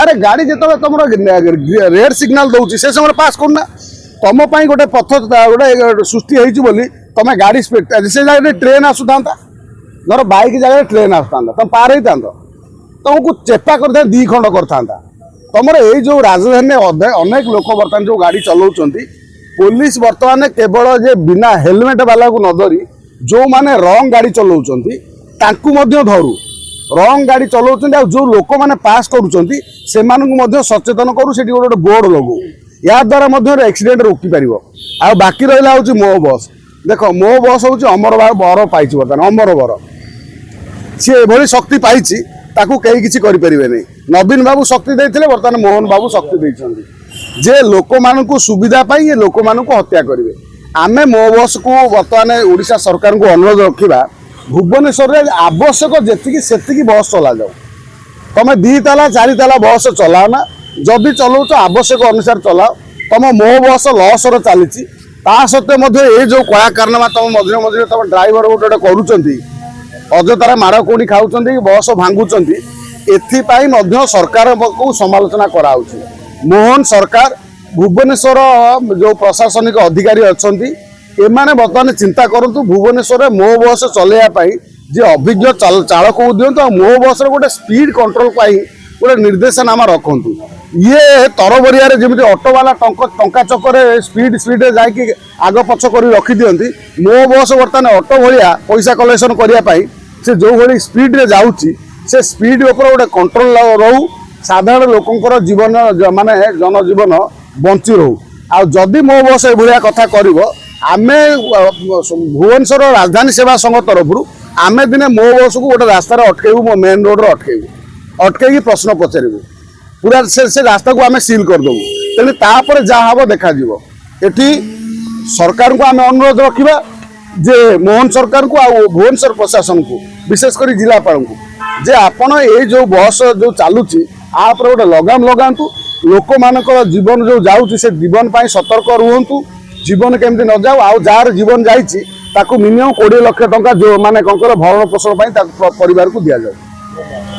अरे गाड़ी जो तुम रेड सिग्नाल दौर से समय पास करना तुम गोटे पथ गोटे सृष्टि होती तुम गाड़ी स्पीड से जगह ट्रेन आसूता धर बाइक जगह ट्रेन आसता तुम पार ही तुमको चेपा कर दी खंड कर तुम ये जो राजधानी अनेक लोक बर्तमान जो गाड़ी चलाऊँ पुलिस बर्तमान केवल जे बिना हेलमेट वाला को न धरी जो माने रंग गाड़ी चलाऊँ धरू रंग गाड़ी चलाऊँ जो लोक मैंने पास करुँच सचेतन करूँ से गोटे बोर्ड लगू या द्वारा एक्सीडेंट रोकी पार आ बाकी रहा हूँ मो बस देख मो बस हूँ अमर बर पाई बर्तमान अमर बर सी एभली शक्ति पाई ताकू कहीं किसी करें नवीन बाबू शक्ति देते बर्तमान मोहन बाबू शक्ति देते जे लोक मान सुविधा ये लोक मान हत्या करेंगे आमे मो बस को बर्तमान ओडिशा सरकार को अनुरोध रखा भुवनेश्वर में आवश्यक जी बस चला जाओ तुम 2 ताला 4 ताला बस चलाओ ना जदि चलाऊच आवश्यक अनुसार चलाओ तुम मो बस लॉस चली सत्वे ये जो कला कारनामा तुम मझे मझे तुम ड्राइवर गोटे करुँच अजतार माड़ कौड़ी खाऊँ बस भांगुंट एपाई सरकार को समालोचना कराऊँ मोहन सरकार भुवनेश्वर जो प्रशासनिक अधिकारी अच्छा एमाने बर्तमान चिंता करूँ भुवनेश्वर मो बस चलैयापाई जे अभिज्ञ चालक को दिंतु मो बस गोटे स्पीड कंट्रोल गोटे निर्देशनामा रखु ये तरबरिया जमी ऑटो वाला टंका चक्कर स्पीड जाकि आग पछ कर रखी दिखती मो बस बर्तमान ऑटो भाया पैसा कलेक्शन करने से जो भाई स्पीड रे जाऊँगी से स्पीड उपर गोटे कंट्रोल रहू साधारण लोकंर जीवन माने जनजीवन बंची रहू आ जदि मो बस ये कथा कर आमे भुवनेश्वर राजधानी सेवा संघ तरफ आमे दिने मो बस को गोटे रास्ता अटकेबू मेन रोड अटकई प्रश्न पचारू पूरा से रास्ता को आमे सील करदेबू तेणु तापर जहाँ हम देखा ये सरकार को आमे अनुरोध रखा जे मोहन सरकार को आ भुवनेश्वर प्रशासन को विशेषकर जिलापाल को जे आपण ये जो बस जो चलुची आप गोटे लगाम लगातु लोक मान जीवन जो जाऊँगी से जीवन पर सतर्क रुहतु जीवन केमती न जाऊ आउ जार जीवन जाइए मिनिमम 20 लाख टंका जो माने भरण पोषण परिवार को दि जाए।